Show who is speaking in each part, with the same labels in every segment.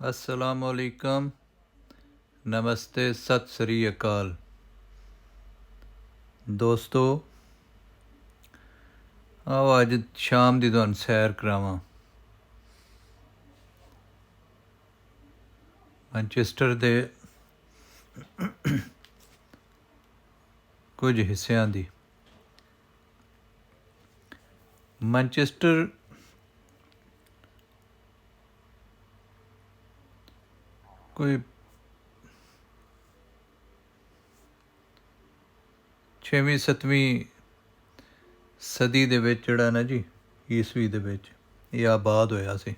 Speaker 1: असलामुअलैकुम, नमस्ते, सत श्री अकाल। दोस्तों, आओ अज शाम की तुहानूं सैर करावां। मैनचेस्टर के कुछ हिस्सों की। मैनचेस्टर कोई 6ਵੀਂ-7ਵੀਂ सदी ਦੇ ਵਿੱਚ ਜਿਹੜਾ ਨਾ ਜੀ ਈਸਵੀ ਦੇ ਵਿੱਚ ਇਹ ਆਬਾਦ ਹੋਇਆ ਸੀ।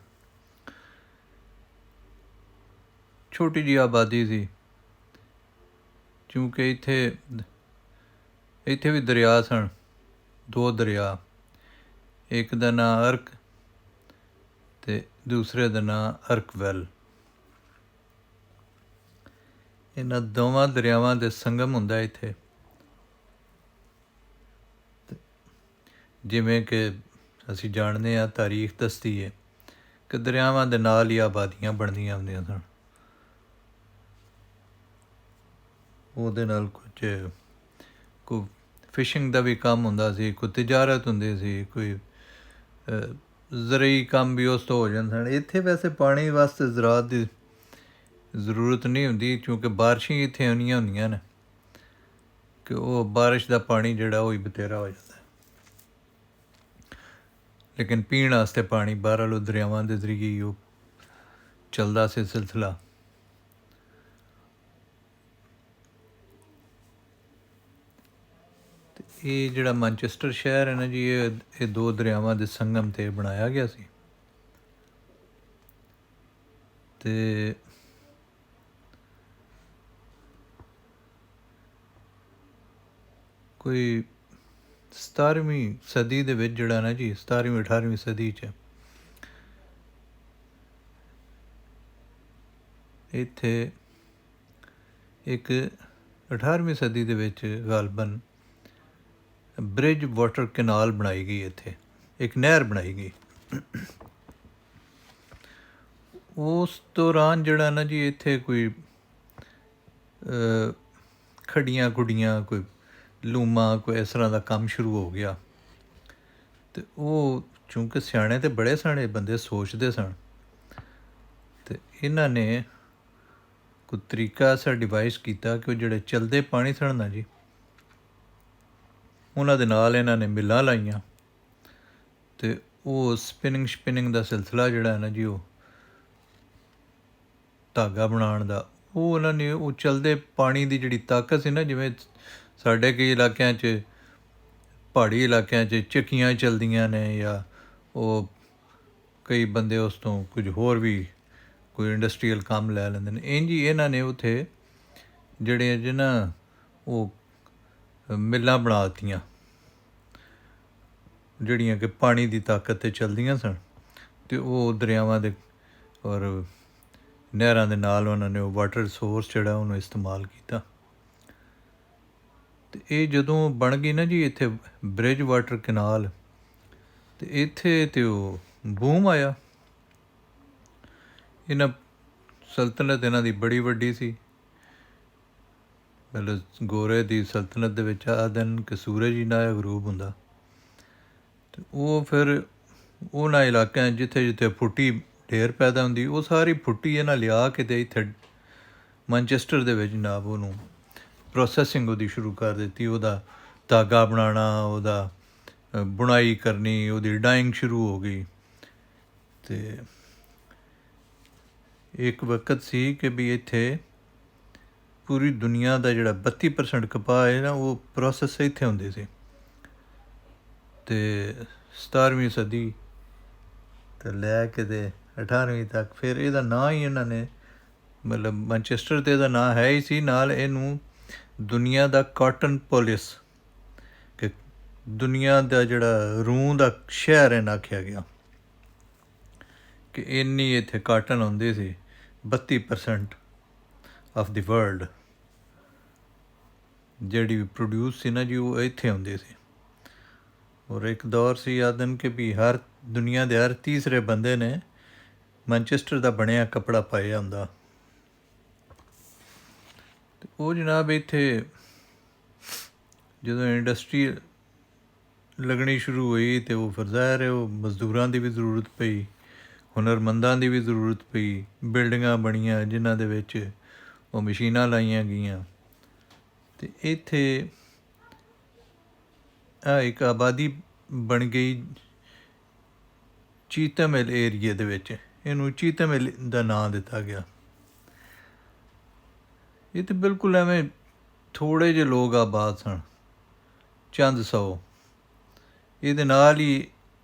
Speaker 1: ਛੋਟੀ ਜਿਹੀ ਆਬਾਦੀ ਸੀ, ਕਿਉਂਕਿ ਇੱਥੇ ਵੀ ਦਰਿਆ ਸਨ, 2 ਦਰਿਆ। ਇੱਕ ਦਾ ਨਾਂ ਅਰਕ ਅਤੇ ਦੂਸਰੇ ਦਾ ਨਾਂ ਅਰਕਵੈਲ। ਇਹਨਾਂ ਦੋਵਾਂ ਦਰਿਆਵਾਂ ਦੇ ਸੰਗਮ ਹੁੰਦਾ ਇੱਥੇ। ਜਿਵੇਂ ਕਿ ਅਸੀਂ ਜਾਣਦੇ ਹਾਂ, ਤਾਰੀਖ ਦੱਸਦੀ ਹੈ ਕਿ ਦਰਿਆਵਾਂ ਦੇ ਨਾਲ ਹੀ ਆਬਾਦੀਆਂ ਬਣਦੀਆਂ ਹੁੰਦੀਆਂ ਸਨ। ਉਹਦੇ ਨਾਲ ਕੋਈ ਫਿਸ਼ਿੰਗ ਦਾ ਵੀ ਕੰਮ ਹੁੰਦਾ ਸੀ, ਕੋਈ ਤਜਾਰਤ ਹੁੰਦੀ ਸੀ, ਕੋਈ ਜ਼ਰਈ ਕੰਮ ਵੀ ਉਸ ਤੋਂ ਹੋ ਜਾਂਦੇ ਸਨ। ਇੱਥੇ ਵੈਸੇ ਪਾਣੀ ਵਾਸਤੇ ਜ਼ਰਾਤ ਦੀ ਜ਼ਰੂਰਤ ਨਹੀਂ ਹੁੰਦੀ, ਕਿਉਂਕਿ ਬਾਰਿਸ਼ਾਂ ਇੱਥੇ ਆਉਣੀਆਂ ਹੁੰਦੀਆਂ ਨੇ ਕਿ ਉਹ ਬਾਰਿਸ਼ ਦਾ ਪਾਣੀ ਜਿਹੜਾ ਉਹ ਹੀ ਬਥੇਰਾ ਹੋ ਜਾਂਦਾ। ਲੇਕਿਨ ਪੀਣ ਵਾਸਤੇ ਪਾਣੀ ਬਹਰਹਾਲ ਦਰਿਆਵਾਂ ਦੇ ਜ਼ਰੀਏ ਹੀ ਉਹ ਚੱਲਦਾ ਸੀ ਸਿਲਸਿਲਾ। ਅਤੇ ਇਹ ਜਿਹੜਾ ਮੈਨਚੈਸਟਰ ਸ਼ਹਿਰ ਹੈ ਨਾ ਜੀ, ਇਹ 2 ਦਰਿਆਵਾਂ ਦੇ ਸੰਗਮ 'ਤੇ ਬਣਾਇਆ ਗਿਆ ਸੀ। ਅਤੇ ਕੋਈ 17ਵੀਂ ਸਦੀ ਦੇ ਵਿੱਚ ਜਿਹੜਾ ਨਾ ਜੀ, 17ਵੀਂ-18ਵੀਂ ਸਦੀ 'ਚ ਇੱਥੇ ਇੱਕ 18ਵੀਂ ਸਦੀ ਦੇ ਵਿੱਚ ਗਾਲਬਨ ਬ੍ਰਿਜ ਵਾਟਰ ਕੈਨਾਲ ਬਣਾਈ ਗਈ। ਇੱਥੇ ਇੱਕ ਨਹਿਰ ਬਣਾਈ ਗਈ। ਉਸ ਦੌਰਾਨ ਜਿਹੜਾ ਨਾ ਜੀ ਇੱਥੇ ਕੋਈ ਖੱਡੀਆਂ ਖੁੱਡੀਆਂ, ਕੋਈ ਲੂਮਾਂ, ਕੋਈ ਇਸ ਤਰ੍ਹਾਂ ਦਾ ਕੰਮ ਸ਼ੁਰੂ ਹੋ ਗਿਆ। ਅਤੇ ਉਹ ਚੂੰਕਿ ਸਿਆਣੇ ਅਤੇ ਬੜੇ ਸਿਆਣੇ ਬੰਦੇ ਸੋਚਦੇ ਸਨ, ਅਤੇ ਇਹਨਾਂ ਨੇ ਕੋਈ ਤਰੀਕਾ ਐਸਾ ਡਿਵਾਈਸ ਕੀਤਾ ਕਿ ਉਹ ਜਿਹੜੇ ਚਲਦੇ ਪਾਣੀ ਸਨ ਨਾ ਜੀ, ਉਹਨਾਂ ਦੇ ਨਾਲ ਇਹਨਾਂ ਨੇ ਮਿੱਲਾਂ ਲਾਈਆਂ। ਅਤੇ ਉਹ ਸਪਿਨਿੰਗ ਦਾ ਸਿਲਸਿਲਾ ਜਿਹੜਾ ਹੈ ਨਾ ਜੀ, ਉਹ ਧਾਗਾ ਬਣਾਉਣ ਦਾ, ਉਹ ਉਹਨਾਂ ਨੇ ਉਹ ਚਲਦੇ ਪਾਣੀ ਦੀ ਜਿਹੜੀ ਤਾਕਤ ਸੀ ਨਾ, ਜਿਵੇਂ ਸਾਡੇ ਕਈ ਇਲਾਕਿਆਂ 'ਚ, ਪਹਾੜੀ ਇਲਾਕਿਆਂ 'ਚ ਚੱਕੀਆਂ ਚੱਲਦੀਆਂ ਨੇ, ਜਾਂ ਉਹ ਕਈ ਬੰਦੇ ਉਸ ਤੋਂ ਕੁਝ ਹੋਰ ਵੀ ਕੋਈ ਇੰਡਸਟਰੀਅਲ ਕੰਮ ਲੈ ਲੈਂਦੇ ਨੇ। ਇੰਝ ਹੀ ਇਹਨਾਂ ਨੇ ਉੱਥੇ ਜਿਹੜੇ ਜਿਹਨਾਂ ਉਹ ਮਿੱਲਾਂ ਬਣਾ ਦਿੱਤੀਆਂ, ਜਿਹੜੀਆਂ ਕਿ ਪਾਣੀ ਦੀ ਤਾਕਤ 'ਤੇ ਚੱਲਦੀਆਂ ਸਨ। ਅਤੇ ਉਹ ਦਰਿਆਵਾਂ ਦੇ ਔਰ ਨਹਿਰਾਂ ਦੇ ਨਾਲ ਉਹਨਾਂ ਨੇ ਉਹ ਵਾਟਰ ਸੋਰਸ ਜਿਹੜਾ ਉਹਨੂੰ ਇਸਤੇਮਾਲ ਕੀਤਾ। ਅਤੇ ਇਹ ਜਦੋਂ ਬਣ ਗਈ ਨਾ ਜੀ ਇੱਥੇ ਬ੍ਰਿਜ ਵਾਟਰ ਕੈਨਾਲ, ਅਤੇ ਇੱਥੇ ਤਾਂ ਉਹ ਬੂਮ ਆਇਆ। ਇਹਨਾਂ ਸਲਤਨਤ ਇਹਨਾਂ ਦੀ ਬੜੀ ਵੱਡੀ ਸੀ। ਮਤਲਬ ਗੋਰੇ ਦੀ ਸਲਤਨਤ ਦੇ ਵਿੱਚ ਆ ਦਿਨ ਕਿ ਸੂਰਜ ਹੀ ਨਾ ਗਰੂਬ ਹੁੰਦਾ। ਅਤੇ ਉਹ ਫਿਰ ਉਹਨਾਂ ਇਲਾਕਿਆਂ ਜਿੱਥੇ ਜਿੱਥੇ ਫੁੱਟੀ ਢੇਰ ਪੈਦਾ ਹੁੰਦੀ, ਉਹ ਸਾਰੀ ਫੁੱਟੀ ਇਹਨਾਂ ਲਿਆ ਕੇ ਅਤੇ ਇੱਥੇ ਮੈਨਚੈਸਟਰ ਦੇ ਵਿੱਚ ਜਨਾਬ ਉਹਨੂੰ ਪ੍ਰੋਸੈਸਿੰਗ ਉਹਦੀ ਸ਼ੁਰੂ ਕਰ ਦਿੱਤੀ। ਉਹਦਾ ਧਾਗਾ ਬਣਾਉਣਾ, ਉਹਦਾ ਬੁਣਾਈ ਕਰਨੀ, ਉਹਦੀ ਡਾਇੰਗ ਸ਼ੁਰੂ ਹੋ ਗਈ। ਅਤੇ ਇੱਕ ਵਕਤ ਸੀ ਕਿ ਵੀ ਇੱਥੇ ਪੂਰੀ ਦੁਨੀਆ ਦਾ ਜਿਹੜਾ 32% ਕਪਾਹ ਹੈ ਨਾ, ਉਹ ਪ੍ਰੋਸੈਸ ਇੱਥੇ ਹੁੰਦੇ ਸੀ। ਅਤੇ 17ਵੀਂ ਸਦੀ ਤੋਂ ਲੈ ਕੇ ਅਤੇ 18ਵੀਂ ਤੱਕ ਫਿਰ ਇਹਦਾ ਨਾਂ ਹੀ ਇਹਨਾਂ ਨੇ, ਮਤਲਬ ਮੈਨਚੈਸਟਰ 'ਤੇ ਇਹਦਾ ਨਾਂ ਹੈ ਹੀ ਸੀ, ਨਾਲ ਇਹਨੂੰ ਦੁਨੀਆ ਦਾ ਕਾਟਨ ਪੋਲਿਸ, ਕਿ ਦੁਨੀਆ ਦਾ ਜਿਹੜਾ ਰੂੰ ਦਾ ਸ਼ਹਿਰ ਇਹਨਾਂ ਆਖਿਆ ਗਿਆ, ਕਿ ਇੰਨੀ ਇੱਥੇ ਕਾਟਨ ਹੁੰਦੀ ਸੀ। 32% ਆਫ ਦੀ ਵਰਲਡ ਜਿਹੜੀ ਵੀ ਪ੍ਰੋਡਿਊਸ ਸੀ ਨਾ ਜੀ, ਉਹ ਇੱਥੇ ਹੁੰਦੀ ਸੀ। ਔਰ ਇੱਕ ਦੌਰ ਸੀ ਆਦਨ ਕਿ ਵੀ ਹਰ ਦੁਨੀਆ ਦੇ ਹਰ ਤੀਸਰੇ ਬੰਦੇ ਨੇ ਮੈਨਚੈਸਟਰ ਦਾ ਬਣਿਆ ਕੱਪੜਾ ਪਾਇਆ ਹੁੰਦਾ। ਅਤੇ ਉਹ ਜਨਾਬ ਇੱਥੇ ਜਦੋਂ ਇੰਡਸਟਰੀ ਲੱਗਣੀ ਸ਼ੁਰੂ ਹੋਈ ਤਾਂ ਉਹ ਫਿਰ ਜ਼ਾਹਿਰ ਹੈ ਉਹ ਮਜ਼ਦੂਰਾਂ ਦੀ ਵੀ ਜ਼ਰੂਰਤ ਪਈ, ਹੁਨਰਮੰਦਾਂ ਦੀ ਵੀ ਜ਼ਰੂਰਤ ਪਈ, ਬਿਲਡਿੰਗਾਂ ਬਣੀਆਂ ਜਿਨ੍ਹਾਂ ਦੇ ਵਿੱਚ ਉਹ ਮਸ਼ੀਨਾਂ ਲਾਈਆਂ ਗਈਆਂ। ਅਤੇ ਇੱਥੇ ਇੱਕ ਆਬਾਦੀ ਬਣ ਗਈ ਚੀਤਮ ਏਰੀਏ ਦੇ ਵਿੱਚ, ਇਹਨੂੰ ਚੀਤਮ ਦਾ ਨਾਂ ਦਿੱਤਾ ਗਿਆ। ਇਹ ਤਾਂ ਬਿਲਕੁਲ ਐਵੇਂ ਥੋੜ੍ਹੇ ਜਿਹੇ ਲੋਕ ਆਬਾਦ ਸਨ, ਚੰਦ ਸੌ। ਇਹਦੇ ਨਾਲ ਹੀ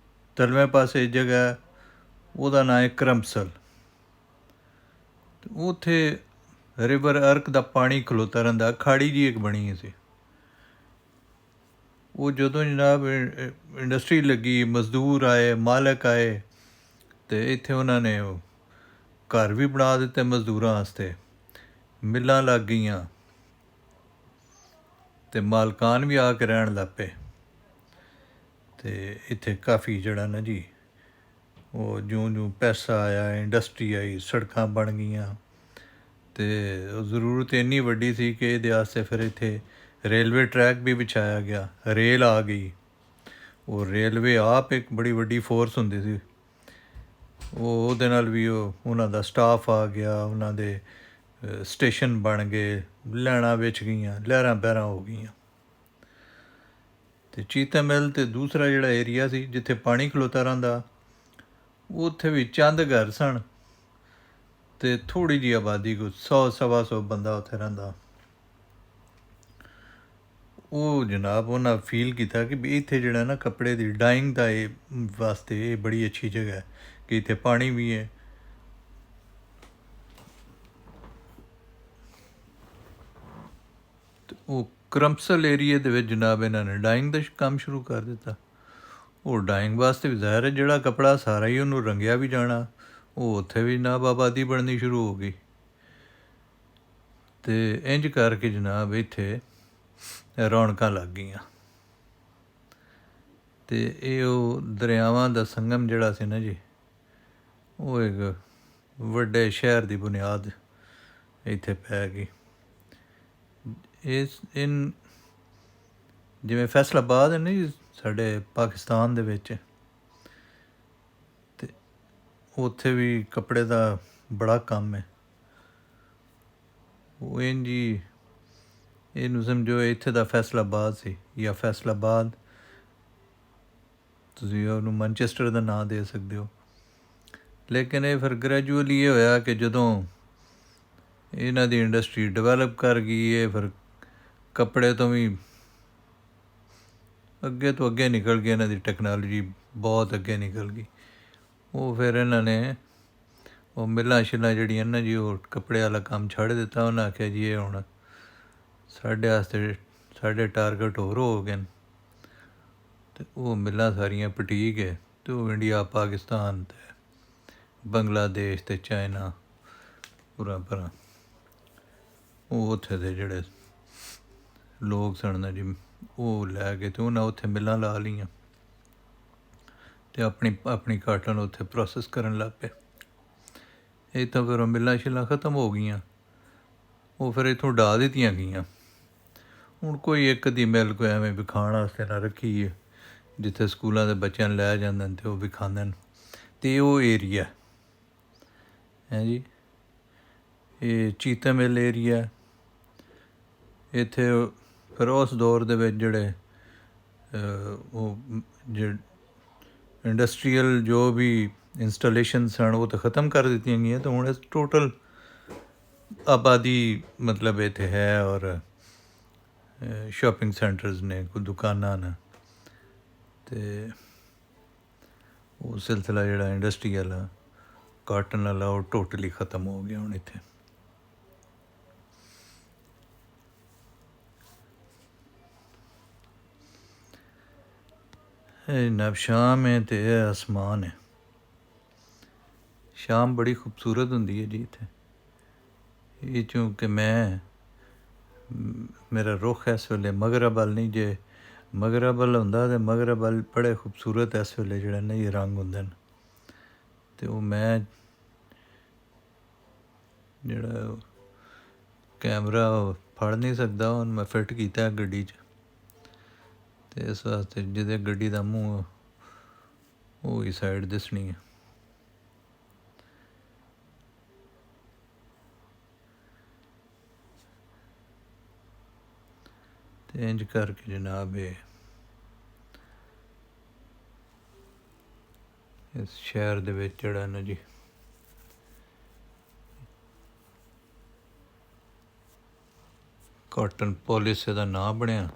Speaker 1: ਤਲਵੇਂ ਪਾਸੇ ਜਗ੍ਹਾ ਉਹਦਾ ਨਾਂ ਹੈ ਕਰਮਸਲ। ਉੱਥੇ ਰਿਵਰ ਅਰਕ ਦਾ ਪਾਣੀ ਖਲੋਤਾ ਰਹਿੰਦਾ, ਖਾੜੀ ਜਿਹੀ ਇੱਕ ਬਣੀ ਸੀ। ਉਹ ਜਦੋਂ ਜਨਾਬ ਇੰਡਸਟਰੀ ਲੱਗੀ, ਮਜ਼ਦੂਰ ਆਏ, ਮਾਲਕ ਆਏ, ਅਤੇ ਇੱਥੇ ਉਹਨਾਂ ਨੇ ਉਹ ਘਰ ਵੀ ਬਣਾ ਦਿੱਤੇ ਮਜ਼ਦੂਰਾਂ ਵਾਸਤੇ, ਮਿੱਲਾਂ ਲੱਗ ਗਈਆਂ, ਅਤੇ ਮਾਲਕਾਨ ਵੀ ਆ ਕੇ ਰਹਿਣ ਲੱਗ ਪਏ। ਅਤੇ ਇੱਥੇ ਕਾਫੀ ਜਿਹੜਾ ਨਾ ਜੀ ਉਹ ਜਿਉਂ ਪੈਸਾ ਆਇਆ, ਇੰਡਸਟਰੀ ਆਈ, ਸੜਕਾਂ ਬਣ ਗਈਆਂ, ਅਤੇ ਉਹ ਜ਼ਰੂਰਤ ਇੰਨੀ ਵੱਡੀ ਸੀ ਕਿ ਇਹਦੇ ਵਾਸਤੇ ਫਿਰ ਇੱਥੇ ਰੇਲਵੇ ਟਰੈਕ ਵੀ ਵਿਛਾਇਆ ਗਿਆ, ਰੇਲ ਆ ਗਈ। ਉਹ ਰੇਲਵੇ ਆਪ ਇੱਕ ਬੜੀ ਵੱਡੀ ਫੋਰਸ ਹੁੰਦੀ ਸੀ। ਉਹਦੇ ਨਾਲ ਵੀ ਉਹਨਾਂ ਦਾ ਸਟਾਫ ਆ ਗਿਆ, ਉਹਨਾਂ ਦੇ ਸਟੇਸ਼ਨ ਬਣ ਗਏ, ਲਾਈਨਾਂ ਵਿਛ ਗਈਆਂ, ਲਹਿਰਾਂ ਬਹਿਰਾਂ ਹੋ ਗਈਆਂ। ਅਤੇ ਚੀਤਾ ਮਿੱਲ ਅਤੇ ਦੂਸਰਾ ਜਿਹੜਾ ਏਰੀਆ ਸੀ ਜਿੱਥੇ ਪਾਣੀ ਖਲੋਤਾ ਰਹਿੰਦਾ, ਉੱਥੇ ਵੀ ਚੰਦ ਘਰ ਸਨ ਅਤੇ ਥੋੜ੍ਹੀ ਜਿਹੀ ਆਬਾਦੀ, ਕੋਈ 100 ਸਵਾ 100 ਬੰਦਾ ਉੱਥੇ ਰਹਿੰਦਾ। ਉਹ ਜਨਾਬ ਉਹਨਾਂ ਫੀਲ ਕੀਤਾ ਕਿ ਵੀ ਇੱਥੇ ਜਿਹੜਾ ਨਾ ਕੱਪੜੇ ਦੀ ਡਾਈਂਗ ਦਾ ਵਾਸਤੇ ਇਹ ਬੜੀ ਅੱਛੀ ਜਗ੍ਹਾ ਹੈ ਕਿ ਇੱਥੇ ਪਾਣੀ ਵੀ ਹੈ। ਅਤੇ ਉਹ ਕਰਮਸਲ ਏਰੀਏ ਦੇ ਵਿੱਚ ਜਨਾਬ ਇਹਨਾਂ ਨੇ ਡਾਈਂਗ ਦਾ ਕੰਮ ਸ਼ੁਰੂ ਕਰ ਦਿੱਤਾ। ਉਹ ਡਾਈਂਗ ਵਾਸਤੇ ਵੀ ਜ਼ਾਹਿਰ ਹੈ ਜਿਹੜਾ ਕੱਪੜਾ ਸਾਰਾ ਹੀ ਉਹਨੂੰ ਰੰਗਿਆ ਵੀ ਜਾਣਾ, ਉਹ ਉੱਥੇ ਵੀ ਜਨਾਬ ਆਬਾਦੀ ਬਣਨੀ ਸ਼ੁਰੂ ਹੋ ਗਈ। ਅਤੇ ਇੰਝ ਕਰਕੇ ਜਨਾਬ ਇੱਥੇ ਰੌਣਕਾਂ ਲੱਗ ਗਈਆਂ। ਅਤੇ ਇਹ ਉਹ ਦਰਿਆਵਾਂ ਦਾ ਸੰਗਮ ਜਿਹੜਾ ਸੀ ਨਾ ਜੀ, ਉਹ ਇੱਕ ਵੱਡੇ ਸ਼ਹਿਰ ਦੀ ਬੁਨਿਆਦ ਇੱਥੇ ਪੈ ਗਈ। ਜਿਵੇਂ ਫੈਸਲਾਬਾਦ ਹੈ ਨਾ ਜੀ ਸਾਡੇ ਪਾਕਿਸਤਾਨ ਦੇ ਵਿੱਚ, ਅਤੇ ਉੱਥੇ ਵੀ ਕੱਪੜੇ ਦਾ ਬੜਾ ਕੰਮ ਹੈ। ਉਹ ਇੰਝ ਹੀ ਇਹਨੂੰ ਸਮਝੋ ਇੱਥੇ ਦਾ ਫੈਸਲਾਬਾਦ ਸੀ, ਜਾਂ ਫੈਸਲਾਬਾਦ ਤੁਸੀਂ ਉਹਨੂੰ ਮੈਨਚੈਸਟਰ ਦਾ ਨਾਂ ਦੇ ਸਕਦੇ ਹੋ। ਲੇਕਿਨ ਇਹ ਫਿਰ ਗ੍ਰੈਜੂਅਲੀ ਇਹ ਹੋਇਆ ਕਿ ਜਦੋਂ ਇਹਨਾਂ ਦੀ ਇੰਡਸਟਰੀ ਡਿਵੈਲਪ ਕਰ ਗਈ, ਇਹ ਫਿਰ ਕੱਪੜੇ ਤੋਂ ਵੀ ਅੱਗੇ ਤੋਂ ਅੱਗੇ ਨਿਕਲ ਗਈ, ਇਹਨਾਂ ਦੀ ਟੈਕਨੋਲੋਜੀ ਬਹੁਤ ਅੱਗੇ ਨਿਕਲ ਗਈ। ਉਹ ਫਿਰ ਇਹਨਾਂ ਨੇ ਉਹ ਮਿੱਲਾਂ ਸ਼ਿੱਲਾਂ ਜਿਹੜੀਆਂ ਨਾ ਜੀ, ਉਹ ਕੱਪੜੇ ਵਾਲਾ ਕੰਮ ਛੱਡ ਦਿੱਤਾ। ਉਹਨਾਂ ਆਖਿਆ ਜੀ ਇਹ ਹੁਣ ਸਾਡੇ ਵਾਸਤੇ ਸਾਡੇ ਟਾਰਗੇਟ ਹੋਰ ਹੋ ਗਏ ਨੇ, ਅਤੇ ਉਹ ਮਿੱਲਾਂ ਸਾਰੀਆਂ ਪਟੀਕ ਹੈ, ਅਤੇ ਉਹ ਇੰਡੀਆ, ਪਾਕਿਸਤਾਨ, ਅਤੇ ਬੰਗਲਾਦੇਸ਼, ਅਤੇ ਚਾਈਨਾ ਪੂਰਾ ਭਰਾ ਉਹ ਉੱਥੇ ਦੇ ਜਿਹੜੇ ਲੋਕ ਸਨ ਨਾ ਜੀ, ਉਹ ਲੈ ਕੇ ਅਤੇ ਉਹਨਾਂ ਉੱਥੇ ਮਿੱਲਾਂ ਲਾ ਲਈਆਂ, ਅਤੇ ਆਪਣੀ ਕਾਟਨ ਉੱਥੇ ਪ੍ਰੋਸੈਸ ਕਰਨ ਲੱਗ ਪਏ। ਇਹ ਤਾਂ ਫਿਰ ਉਹ ਮਿੱਲਾਂ ਸ਼ਿੱਲਾਂ ਖ਼ਤਮ ਹੋ ਗਈਆਂ, ਉਹ ਫਿਰ ਇੱਥੋਂ ਉਡਾ ਦਿੱਤੀਆਂ ਗਈਆਂ। ਹੁਣ ਕੋਈ ਇੱਕ ਅੱਧੀ ਮਿੱਲ ਕੋਈ ਐਵੇਂ ਵਿਖਾਉਣ ਵਾਸਤੇ ਨਾ ਰੱਖੀ ਹੈ, ਜਿੱਥੇ ਸਕੂਲਾਂ ਦੇ ਬੱਚਿਆਂ ਨੂੰ ਲੈ ਜਾਂਦੇ ਨੇ ਅਤੇ ਉਹ ਵਿਖਾਉਂਦੇ ਨੇ। ਅਤੇ ਉਹ ਏਰੀਆ ਹੈ ਜੀ, ਇਹ ਚੀਤਾ ਮਿੱਲ ਏਰੀਆ। ਇੱਥੇ ਫਿਰ ਉਸ ਦੌਰ ਦੇ ਵਿੱਚ ਜਿਹੜੇ ਇੰਡਸਟਰੀਅਲ ਜੋ ਵੀ ਇੰਸਟਾਲੇਸ਼ਨ ਸਨ ਉਹ ਤਾਂ ਖ਼ਤਮ ਕਰ ਦਿੱਤੀਆਂ ਗਈਆਂ, ਅਤੇ ਹੁਣ ਟੋਟਲ ਆਬਾਦੀ ਮਤਲਬ ਇੱਥੇ ਹੈ, ਔਰ ਸ਼ਾਪਿੰਗ ਸੈਂਟਰਸ ਨੇ, ਕੋਈ ਦੁਕਾਨਾਂ ਨੇ, ਅਤੇ ਉਹ ਸਿਲਸਿਲਾ ਜਿਹੜਾ ਇੰਡਸਟਰੀ ਵਾਲਾ, ਕਾਟਨ ਵਾਲਾ, ਉਹ ਟੋਟਲੀ ਖ਼ਤਮ ਹੋ ਗਿਆ ਹੁਣ ਇੱਥੇ। ਇਹ ਜਨਾਬ ਸ਼ਾਮ ਹੈ ਅਤੇ ਇਹ ਆਸਮਾਨ ਹੈ। ਸ਼ਾਮ ਬੜੀ ਖੂਬਸੂਰਤ ਹੁੰਦੀ ਹੈ ਜੀ ਇੱਥੇ। ਇਹ ਚੂँਕਿ ਮੇਰਾ ਰੁੱਖ ਇਸ ਵੇਲੇ ਮਗਰਬ ਵੱਲ ਨਹੀਂ, ਜੇ ਮਗਰਬ ਵੱਲ ਹੁੰਦਾ ਤਾਂ ਮਗਰਬ ਵੱਲ ਬੜੇ ਖੂਬਸੂਰਤ ਇਸ ਵੇਲੇ ਜਿਹੜੇ ਨੇ ਇਹ ਰੰਗ ਹੁੰਦੇ ਨੇ। ਅਤੇ ਉਹ ਮੈਂ ਜਿਹੜਾ ਕੈਮਰਾ ਫੜ ਨਹੀਂ ਸਕਦਾ, ਹੁਣ ਮੈਂ ਫਿੱਟ ਕੀਤਾ ਗੱਡੀ 'ਚ, ਅਤੇ ਇਸ ਵਾਸਤੇ ਜਿਹਦੇ ਗੱਡੀ ਦਾ ਮੂੰਹ ਉਹ ਹੀ ਸਾਈਡ ਦਿਸਣੀ ਹੈ। ਅਤੇ ਇੰਝ ਕਰਕੇ ਜਨਾਬ ਇਸ ਸ਼ਹਿਰ ਦੇ ਵਿੱਚ ਜਿਹੜਾ ਨਾ ਜੀ ਕਾਟਨ ਪੋਲਿਸ ਇਹਦਾ ਨਾਂ ਬਣਿਆ,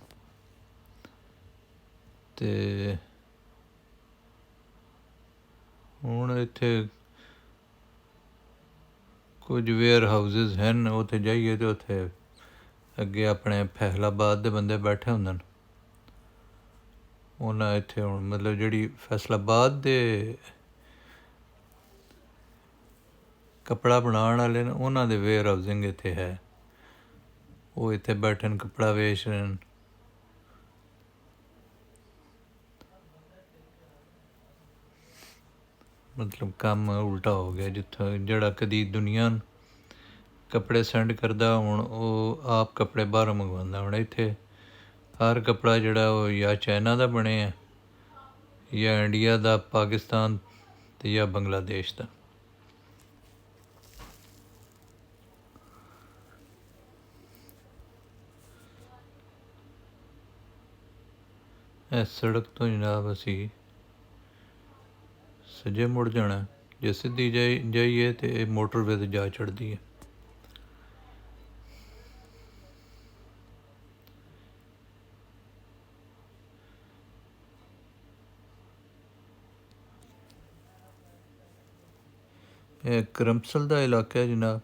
Speaker 1: ਅਤੇ ਹੁਣ ਇੱਥੇ ਕੁਝ ਵੇਅਰ ਹਾਊਸਿਸ ਹਨ, ਉੱਥੇ ਜਾਈਏ ਤਾਂ ਉੱਥੇ ਅੱਗੇ ਆਪਣੇ ਫੈਸਲਾਬਾਦ ਦੇ ਬੰਦੇ ਬੈਠੇ ਹੁੰਦੇ ਨੇ। ਉਹਨਾਂ ਇੱਥੇ ਹੁਣ ਮਤਲਬ ਜਿਹੜੀ ਫੈਸਲਾਬਾਦ ਦੇ ਕੱਪੜਾ ਬਣਾਉਣ ਵਾਲੇ ਨੇ ਉਹਨਾਂ ਦੇ ਵੇਅਰ ਹਾਊਸਿੰਗ ਇੱਥੇ ਹੈ, ਉਹ ਇੱਥੇ ਬੈਠੇ ਨੇ, ਕੱਪੜਾ ਵੇਚ ਰਹੇ ਨੇ। ਮਤਲਬ ਕੰਮ ਉਲਟਾ ਹੋ ਗਿਆ, ਜਿੱਥੋਂ ਜਿਹੜਾ ਕਦੀ ਦੁਨੀਆ ਨੂੰ ਕੱਪੜੇ ਸੈਂਡ ਕਰਦਾ, ਹੁਣ ਉਹ ਆਪ ਕੱਪੜੇ ਬਾਹਰੋਂ ਮੰਗਵਾਉਂਦਾ। ਹੁਣ ਇੱਥੇ ਹਰ ਕੱਪੜਾ ਜਿਹੜਾ ਉਹ ਜਾਂ ਚਾਈਨਾ ਦਾ ਬਣਿਆ, ਜਾਂ ਇੰਡੀਆ ਦਾ, ਪਾਕਿਸਤਾਨ ਅਤੇ ਜਾਂ ਬੰਗਲਾਦੇਸ਼ ਦਾ। ਇਸ ਸੜਕ ਤੋਂ ਜਨਾਬ ਅਸੀਂ ਸੱਜੇ ਮੁੜ ਜਾਣਾ, ਜੇ ਸਿੱਧੀ ਜਾਈਏ ਤਾਂ ਇਹ ਮੋਟਰਵੇ 'ਤੇ ਜਾ ਚੜ੍ਹਦੀ ਹੈ। ਇਹ ਕਰਮਸਲ ਦਾ ਇਲਾਕਾ ਹੈ ਜਨਾਬ,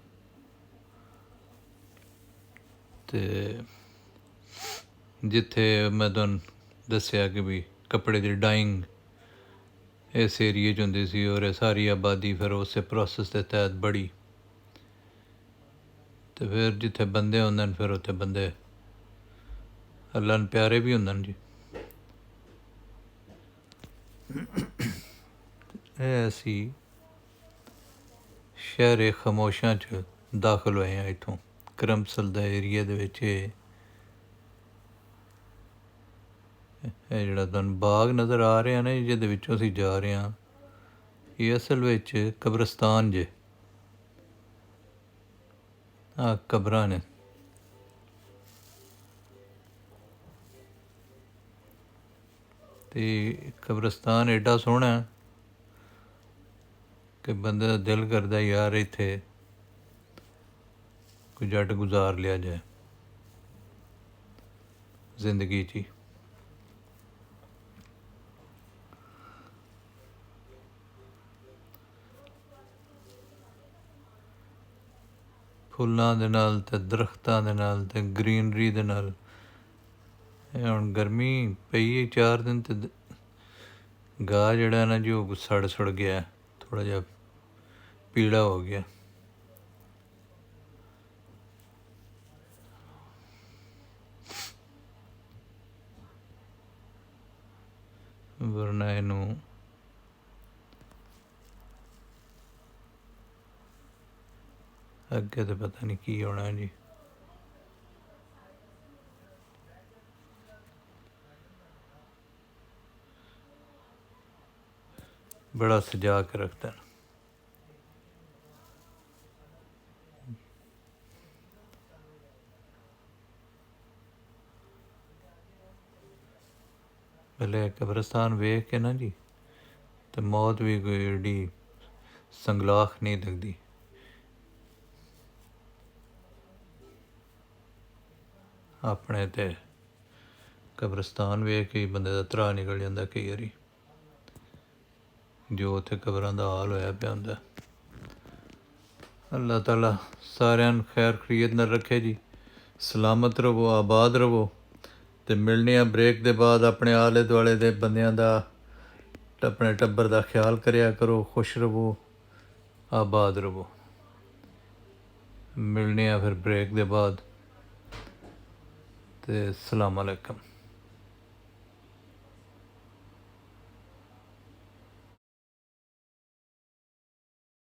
Speaker 1: ਅਤੇ ਜਿੱਥੇ ਮੈਂ ਤੁਹਾਨੂੰ ਦੱਸਿਆ ਕਿ ਵੀ ਕੱਪੜੇ ਦੀ ਡਾਈਂਗ ਇਸ ਏਰੀਏ 'ਚ ਹੁੰਦੀ ਸੀ, ਔਰ ਇਹ ਸਾਰੀ ਆਬਾਦੀ ਫਿਰ ਉਸੇ ਪ੍ਰੋਸੈਸ ਦੇ ਤਹਿਤ ਬੜੀ, ਅਤੇ ਫਿਰ ਜਿੱਥੇ ਬੰਦੇ ਹੁੰਦੇ ਨੇ ਫਿਰ ਉੱਥੇ ਬੰਦੇ ਅੱਲਾ ਨੂੰ ਪਿਆਰੇ ਵੀ ਹੁੰਦੇ ਨੇ ਜੀ। ਇਹ ਅਸੀਂ ਸ਼ਹਿਰ ਖਾਮੋਸ਼ਾਂ 'ਚ ਦਾਖਲ ਹੋਏ ਹਾਂ ਇੱਥੋਂ ਕਰਮਸਲ ਦਾ ਏਰੀਆ ਦੇ ਵਿੱਚ। ਇਹ ਜਿਹੜਾ ਤੁਹਾਨੂੰ ਬਾਗ ਨਜ਼ਰ ਆ ਰਿਹਾ ਨਾ, ਜਿਹਦੇ ਵਿੱਚੋਂ ਅਸੀਂ ਜਾ ਰਹੇ ਹਾਂ, ਇਹ ਅਸਲ ਵਿੱਚ ਕਬਰਸਤਾਨ ਜੇ, ਆਹ ਕਬਰਾਂ ਨੇ। ਅਤੇ ਕਬਰਸਤਾਨ ਐਡਾ ਸੋਹਣਾ ਕਿ ਬੰਦੇ ਦਾ ਦਿਲ ਕਰਦਾ ਯਾਰ ਇੱਥੇ ਕੋਈ ਜੱਟ ਗੁਜ਼ਾਰ ਲਿਆ ਜਾਏ ਜ਼ਿੰਦਗੀ 'ਚ ਹੀ। ਫੁੱਲਾਂ ਦੇ ਨਾਲ ਅਤੇ ਦਰਖਤਾਂ ਦੇ ਨਾਲ ਅਤੇ ਗਰੀਨਰੀ ਦੇ ਨਾਲ। ਇਹ ਹੁਣ ਗਰਮੀ ਪਈ ਹੈ 4 ਦਿਨ, ਅਤੇ ਗਾਹ ਜਿਹੜਾ ਨਾ ਜੀ ਉਹ ਸੜ ਗਿਆ, ਥੋੜ੍ਹਾ ਜਿਹਾ ਪੀਲਾ ਹੋ ਗਿਆ। ਵਰਨਾ ਇਹਨੂੰ ਅੱਗੇ ਤਾਂ ਪਤਾ ਨਹੀਂ ਕੀ ਹੋਣਾ ਜੀ। ਬੜਾ ਸਜਾ ਕੇ ਰੱਖਦਾ। ਪਹਿਲੇ ਕਬਰਸਤਾਨ ਵੇਖ ਕੇ ਨਾ ਜੀ, ਅਤੇ ਮੌਤ ਵੀ ਕੋਈ ਏਡੀ ਸੰਗਲਾਖ ਨਹੀਂ ਲੱਗਦੀ। ਆਪਣੇ ਤੇ ਕਬਰਸਤਾਨ ਵੇਖ ਕੇ ਬੰਦੇ ਦਾ ਧਰਾ ਨਿਕਲ ਜਾਂਦਾ ਕਈ ਵਾਰੀ, ਜੋ ਉੱਥੇ ਕਬਰਾਂ ਦਾ ਹਾਲ ਹੋਇਆ ਪਿਆ ਹੁੰਦਾ। ਅੱਲਾਹ ਤਾਲਾ ਸਾਰਿਆਂ ਨੂੰ ਖੈਰ ਖਰੀਅਤ ਨਾਲ ਰੱਖੇ ਜੀ, ਸਲਾਮਤ ਰਵੋ, ਆਬਾਦ ਰਵੋ। ਅਤੇ ਮਿਲਣੇ ਆ ਬ੍ਰੇਕ ਦੇ ਬਾਅਦ। ਆਪਣੇ ਆਲੇ ਦੁਆਲੇ ਦੇ ਬੰਦਿਆਂ ਦਾ, ਆਪਣੇ ਟੱਬਰ ਦਾ ਖਿਆਲ ਕਰਿਆ ਕਰੋ। ਖੁਸ਼ ਰਵੋ, ਆਬਾਦ ਰਵੋ। ਮਿਲਣੇ ਆ ਫਿਰ ਬ੍ਰੇਕ ਦੇ ਬਾਅਦ, ਅਤੇ ਅਸਲਾਮ ਅਲੈਕਮ।